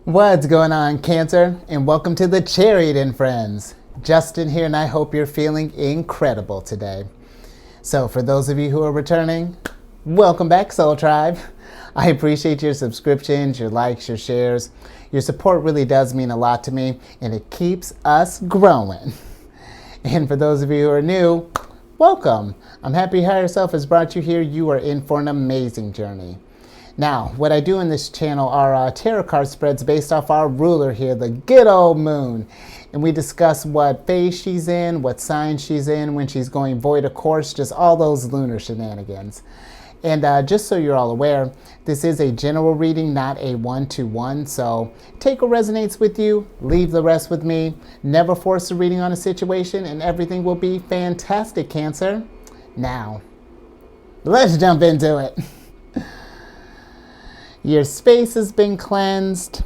What's going on, Cancer? And welcome to the Chariot Friends. Justin here, and I hope you're feeling incredible today. So for those of you who are returning, welcome back, Soul Tribe. I appreciate your subscriptions, your likes, your shares. Your support really does mean a lot to me, and it keeps us growing. And for those of you who are new, welcome. I'm happy Higher Self has brought you here. You are in for an amazing journey. Now, what I do in this channel are tarot card spreads based off our ruler here, the good old moon. And we discuss what phase she's in, what sign she's in, when she's going void of course, just all those lunar shenanigans. And just so you're all aware, this is a general reading, not a one-to-one. So take what resonates with you, leave the rest with me. Never force a reading on a situation, and everything will be fantastic, Cancer. Now, let's jump into it. Your space has been cleansed.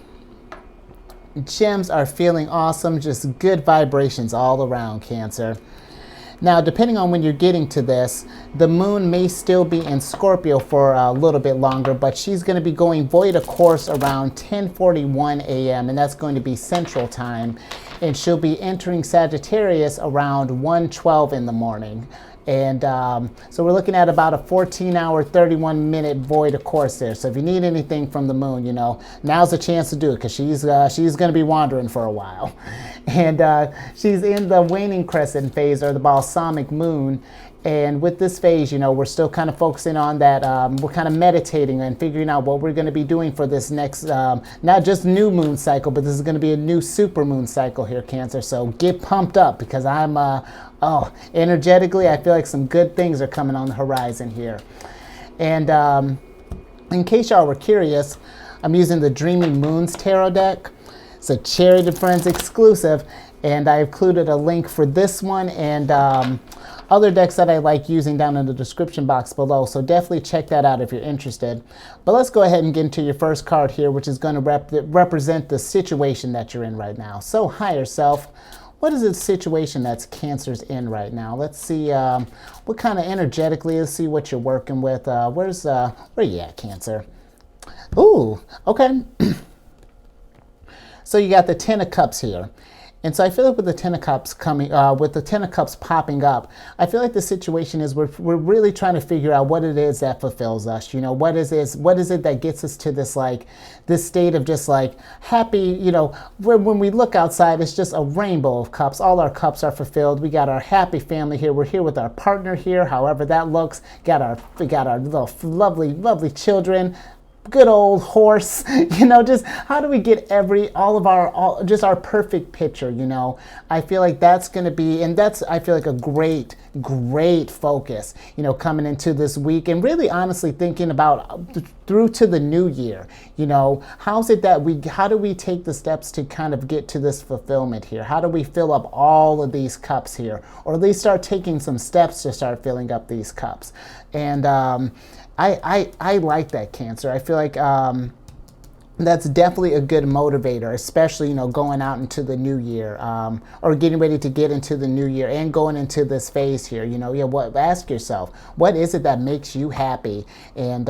Gems are feeling awesome, just good vibrations all around, Cancer. Now, depending on when you're getting to this, the moon may still be in Scorpio for a little bit longer, but she's going to be going void of course around 10:41 a.m., and that's going to be Central Time. And she'll be entering Sagittarius around 1:12 in the morning. And so we're looking at about a 14-hour, 31-minute void of course there. So if you need anything from the moon, you know, now's the chance to do it, because she's going to be wandering for a while. And she's in the waning crescent phase, or the balsamic moon. And with this phase, you know, we're still kind of focusing on that. We're kind of meditating and figuring out what we're going to be doing for this next, not just new moon cycle, but this is going to be a new super moon cycle here, Cancer. So get pumped up, because I'm, energetically, I feel like some good things are coming on the horizon here. And in case y'all were curious, I'm using the Dreaming Moons Tarot deck. It's a Chariot Friends exclusive, and I included a link for this one and other decks that I like using down in the description box below, so definitely check that out if you're interested. But let's go ahead and get into your first card here, which is going to represent the situation that you're in right now. So, Higher Self, what is the situation that's Cancer's in right now? Let's see what kind of energetically, let's see what you're working with. Where you at, Cancer? Ooh, okay. So you got the Ten of Cups here. And so I feel like with the Ten of Cups coming, with the Ten of Cups popping up, I feel like the situation is we're really trying to figure out what it is that fulfills us. You know, what is it that gets us to this, like, this state of just like happy, you know, when we look outside, it's just a rainbow of cups. All our cups are fulfilled. We got our happy family here. We're here with our partner here, however that looks. We got our little lovely children. Good old horse, you know, just how do we get just our perfect picture, you know? I feel like that's going to be, and that's, I feel like a great focus, you know, coming into this week, and really honestly thinking about through to the new year, you know, how do we take the steps to kind of get to this fulfillment here? How do we fill up all of these cups here, or at least start taking some steps to start filling up these cups? And I like that, Cancer. I feel like that's definitely a good motivator, especially, you know, going out into the new year, or getting ready to get into the new year and going into this phase here. You know, ask yourself, what is it that makes you happy, and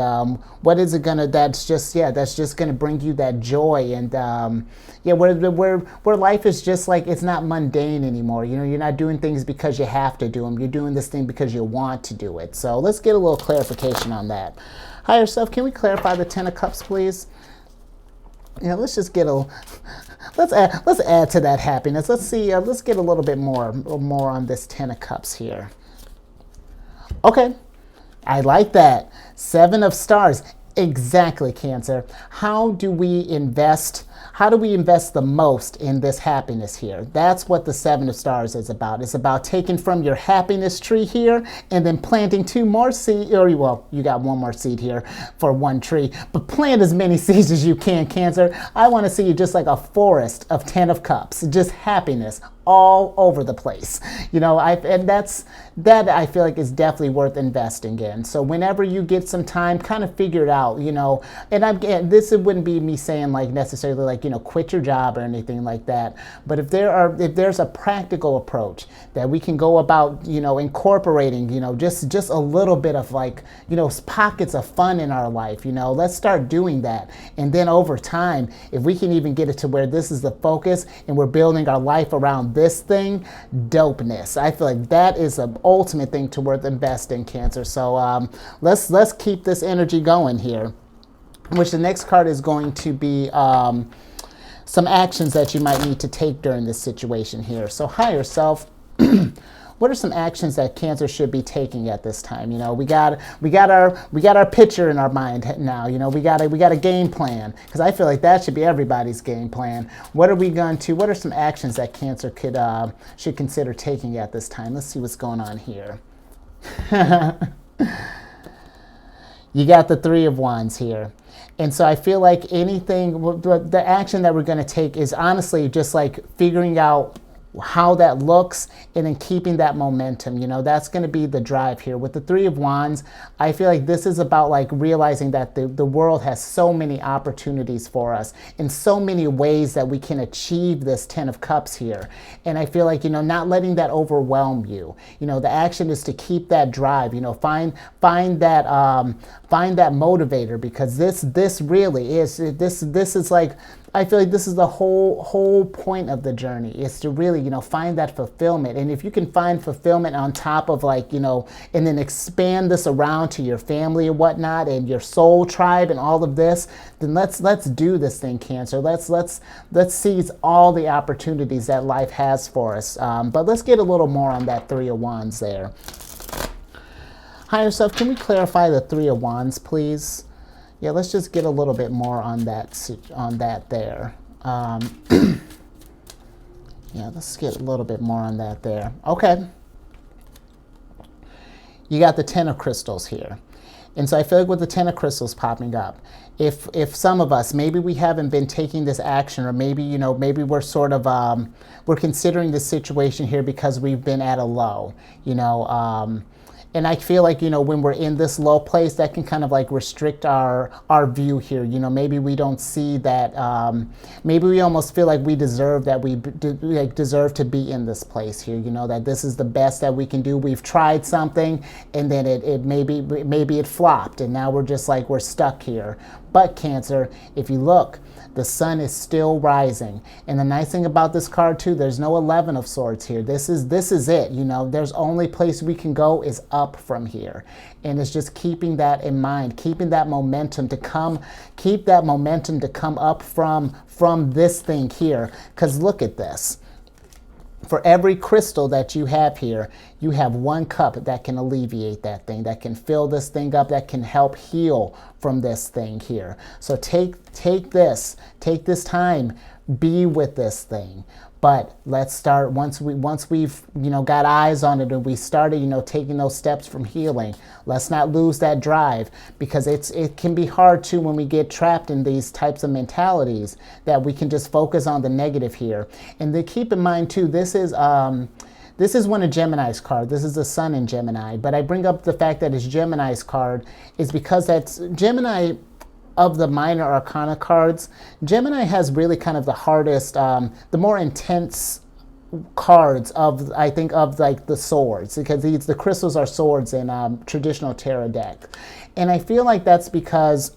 what is it that's just gonna bring you that joy, and where life is just like, it's not mundane anymore. You know, you're not doing things because you have to do them. You're doing this thing because you want to do it. So let's get a little clarification on that. Higher Self, can we clarify the Ten of Cups, please? Yeah, let's just get let's add to that happiness. Let's see, let's get a little bit more on this Ten of Cups here. Okay, I like that. Seven of Stars. Exactly, Cancer. How do we invest the most in this happiness here? That's what the Seven of Stars is about. It's about taking from your happiness tree here and then planting two more seeds, or well, you got one more seed here for one tree, but plant as many seeds as you can, Cancer. I want to see you just like a forest of Ten of Cups, just happiness all over the place. And that I feel like is definitely worth investing in. So whenever you get some time, kind of figure it out, and this wouldn't be me saying like necessarily like, quit your job or anything like that. But if there's a practical approach that we can go about, incorporating, just a little bit of like, pockets of fun in our life, let's start doing that. And then over time, if we can even get it to where this is the focus and we're building our life around this thing, dopeness. I feel like that is an ultimate thing to worth investing, Cancer. So let's keep this energy going here, which the next card is going to be some actions that you might need to take during this situation here. So higher self, what are some actions that Cancer should be taking at this time? We got our picture in our mind now. We got a game plan, because I feel like that should be everybody's game plan. What are some actions that Cancer should consider taking at this time? Let's see what's going on here. You got the Three of Wands here. And so I feel like the action that we're going to take is honestly just like figuring out how that looks and then keeping that momentum. That's going to be the drive here. With the Three of Wands, I feel like this is about like realizing that the world has so many opportunities for us in so many ways that we can achieve this Ten of Cups here. And I feel like, not letting that overwhelm you. The action is to keep that drive, find that motivator, because this really is, this is like, I feel like this is the whole point of the journey, is to really, find that fulfillment. And if you can find fulfillment on top of like, and then expand this around to your family and whatnot and your soul tribe and all of this, then let's do this thing, Cancer. Let's seize all the opportunities that life has for us. But let's get a little more on that Three of Wands there. Higher self, can we clarify the Three of Wands, please? Yeah, let's just get a little bit more on that there. Yeah, let's get a little bit more on that there. Okay. You got the Ten of Crystals here. And so I feel like with the Ten of Crystals popping up, if some of us, maybe we haven't been taking this action, or maybe, maybe we're sort of, we're considering this situation here because we've been at a low, and I feel like, when we're in this low place, that can kind of like restrict our view here. Maybe we don't see that, maybe we almost feel like we deserve that, we deserve to be in this place here, that this is the best that we can do. We've tried something and then it maybe it flopped, and now we're just like, we're stuck here. But Cancer, if you look, the sun is still rising. And the nice thing about this card too, there's no 11 of Swords here. This is it, there's only place we can go is up from here. And it's just keeping that in mind, keeping that momentum to come, keep that momentum to come up from this thing here. Because look at this. For every crystal that you have here, you have one cup that can alleviate that thing, that can fill this thing up, that can help heal from this thing here. So take this time, be with this thing. But let's start, once we've got eyes on it and we started taking those steps from healing, let's not lose that drive, because it can be hard too when we get trapped in these types of mentalities that we can just focus on the negative here. And then keep in mind too, this is one of Gemini's card. This is the Sun in Gemini. But I bring up the fact that it's Gemini's card is because that's Gemini. Of the minor arcana cards, Gemini has really kind of the hardest, the more intense cards of, I think, of like the swords, because the crystals are swords in traditional tarot deck. And I feel like that's because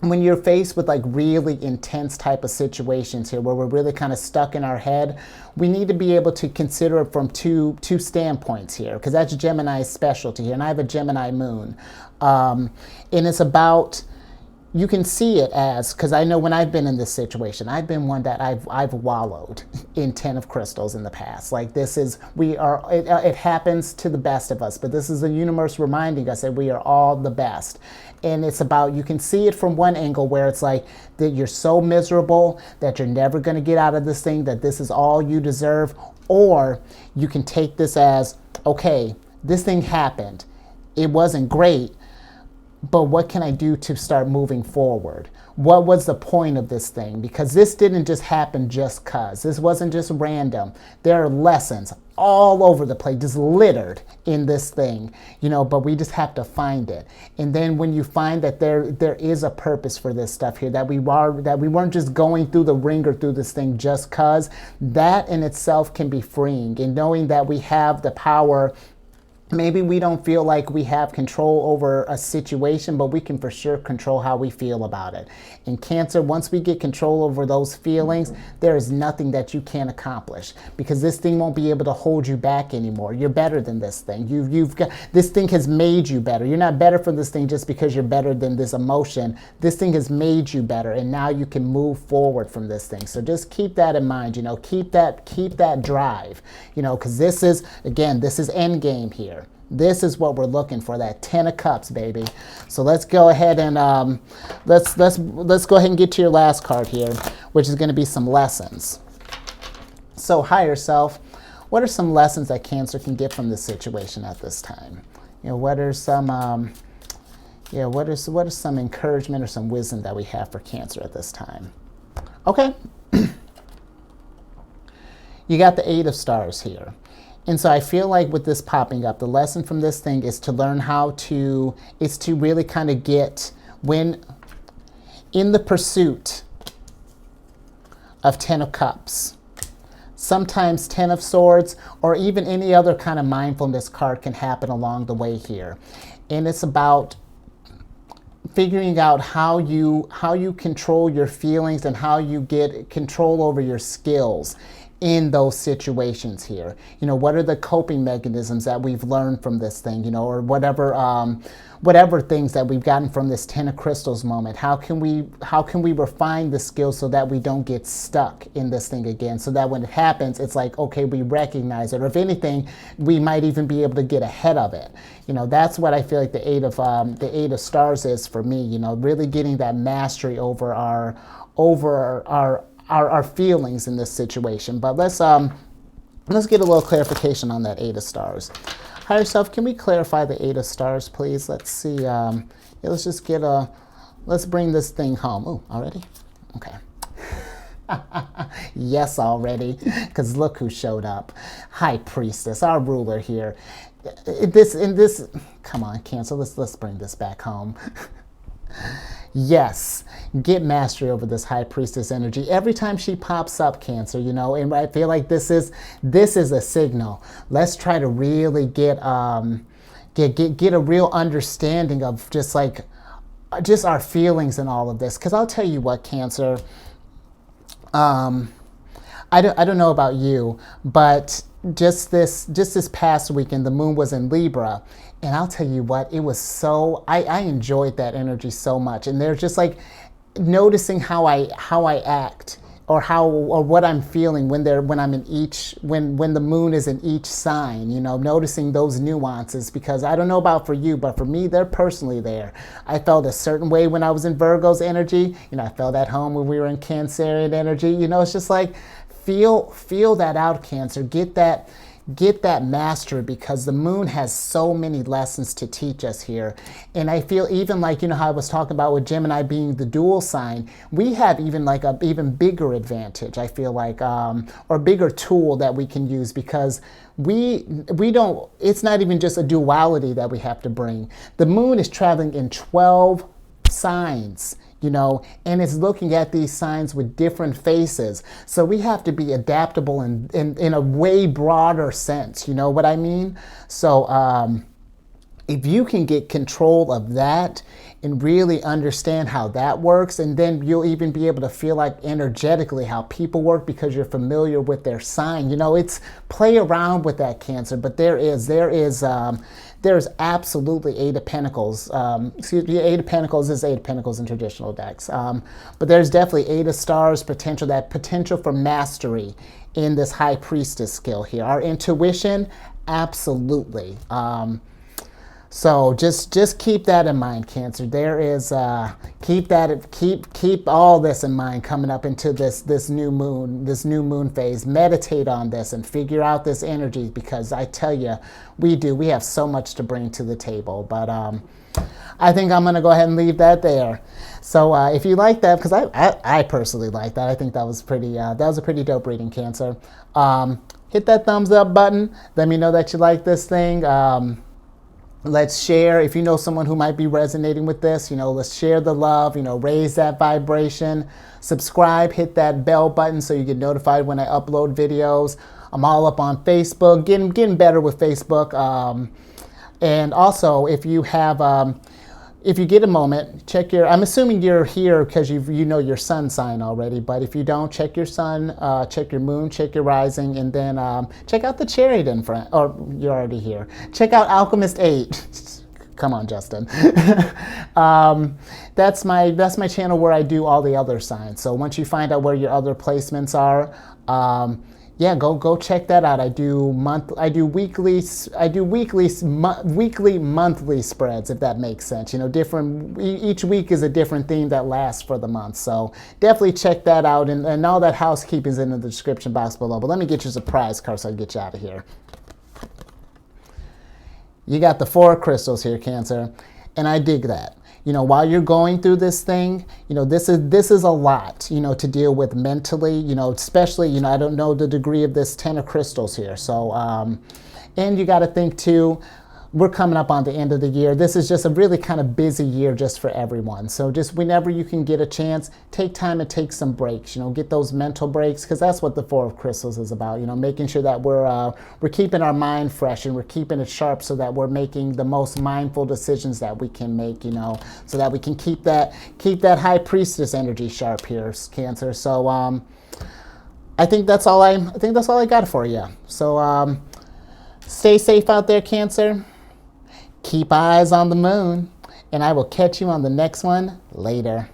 when you're faced with like really intense type of situations here, where we're really kind of stuck in our head, we need to be able to consider it from two standpoints here, because that's Gemini's specialty here, and I have a Gemini moon. And it's about, you can see it as, because I know when I've been in this situation, I've been one that I've wallowed in 10 of crystals in the past. Like this is, it happens to the best of us, but this is the universe reminding us that we are all the best. And it's about, you can see it from one angle where it's like that you're so miserable that you're never going to get out of this thing, that this is all you deserve. Or you can take this as, okay, this thing happened. It wasn't great, but what can I do to start moving forward? What was the point of this thing? Because this didn't just happen just cause. This wasn't just random. There are lessons all over the place, just littered in this thing, you know, but we just have to find it. And then when you find that there is a purpose for this stuff here, that we weren't just going through the ringer through this thing just cause, that in itself can be freeing. And knowing that we have the power. Maybe we don't feel like we have control over a situation, but we can for sure control how we feel about it. In Cancer, once we get control over those feelings, there is nothing that you can't accomplish, because this thing won't be able to hold you back anymore. You're better than this thing. You've got, this thing has made you better. You're not better from this thing just because you're better than this emotion. This thing has made you better, and now you can move forward from this thing. So just keep that in mind, you know, keep that drive, you know, because this is, again, this is end game here. This is what we're looking for, that 10 of Cups, baby. So let's go ahead and let's go ahead and get to your last card here, which is going to be some lessons. So higher self, what are some lessons that Cancer can get from this situation at this time? You know, what are some what is some encouragement or some wisdom that we have for Cancer at this time? Okay. You got the 8 of Stars here. And so I feel like with this popping up, the lesson from this thing is to learn to really kind of get, when in the pursuit of 10 of Cups, sometimes 10 of Swords, or even any other kind of mindfulness card can happen along the way here. And it's about figuring out how you control your feelings and how you get control over your skills in those situations here. You know, what are the coping mechanisms that we've learned from this thing, you know, or whatever things that we've gotten from this 10 of Crystals moment. How can we refine the skills so that we don't get stuck in this thing again, so that when it happens, it's like, okay, we recognize it, or if anything, we might even be able to get ahead of it. You know, that's what I feel like the 8 of Stars is for me, you know, really getting that mastery over our feelings in this situation. But let's get a little clarification on that 8 of Stars. Higher self, can we clarify the 8 of Stars, please? Let's see. Yeah, let's bring this thing home. Oh, already? Okay. Yes, already. Because look who showed up. High Priestess, our ruler here. Come on, Cancer. Let's bring this back home. Yes, get mastery over this High Priestess energy. Every time she pops up, Cancer, you know, and I feel like this is a signal. Let's try to really get a real understanding of just our feelings and all of this. Because I'll tell you what, Cancer, I don't know about you, but just this past weekend, the moon was in Libra. And I'll tell you what, it was so, I enjoyed that energy so much. And there's just like noticing how I act, or what I'm feeling when the moon is in each sign, you know, noticing those nuances, because I don't know about for you, but for me, they're personally there. I felt a certain way when I was in Virgo's energy, you know, I felt at home when we were in Cancerian energy, you know, it's just like, feel that out, Cancer, get that mastery, because the moon has so many lessons to teach us here. And I feel even like, you know, how I was talking about with Gemini being the dual sign, we have even like a even bigger advantage, I feel like, or bigger tool that we can use, because we don't, it's not even just a duality that we have to bring. The moon is traveling in 12 signs, you know, and it's looking at these signs with different faces. So we have to be adaptable in a way broader sense, you know what I mean? So if you can get control of that and really understand how that works, and then you'll even be able to feel like energetically how people work because you're familiar with their sign. You know, it's play around with that, Cancer, but there's absolutely 8 of Pentacles. Excuse me, 8 of Pentacles is 8 of Pentacles in traditional decks. But there's definitely 8 of Stars potential, that potential for mastery in this High Priestess skill here. Our intuition, absolutely. So just keep that in mind, Cancer. There is keep all this in mind coming up into this new moon phase. Meditate on this and figure out this energy, because I tell you, we have so much to bring to the table. But I think I'm going to go ahead and leave that there. So if you like that, because I personally like that, I think that was that was a pretty dope reading, Cancer. Hit that thumbs up button. Let me know that you like this thing. Let's share. If you know someone who might be resonating with this, let's share the love, raise that vibration. Subscribe, hit that bell button so you get notified when I upload videos. I'm all up on Facebook, getting better with Facebook. And also, if you get a moment, check I'm assuming you're here because you know your sun sign already, but if you don't, check your sun, check your moon, check your rising, and then check out the Chariot in front, or you're already here. Check out Alchemist 8. Come on, Justin. That's my channel where I do all the other signs. So once you find out where your other placements are, yeah, go check that out. I do weekly, monthly spreads, if that makes sense. Each week is a different theme that lasts for the month. So definitely check that out, and all that housekeeping is in the description box below. But let me get you a surprise card so I can get you out of here. You got the 4 crystals here, Cancer, and I dig that. While you're going through this thing, this is a lot, to deal with mentally, especially, I don't know the degree of this 10 of crystals here. So, and you got to think too, we're coming up on the end of the year. This is just a really kind of busy year just for everyone. So just whenever you can get a chance, take time and take some breaks, get those mental breaks, because that's what the 4 of crystals is about, making sure that we're keeping our mind fresh and we're keeping it sharp so that we're making the most mindful decisions that we can make, so that we can keep that high priestess energy sharp here, Cancer. So I think that's all I got for you. So stay safe out there, Cancer. Keep eyes on the moon, and I will catch you on the next one later.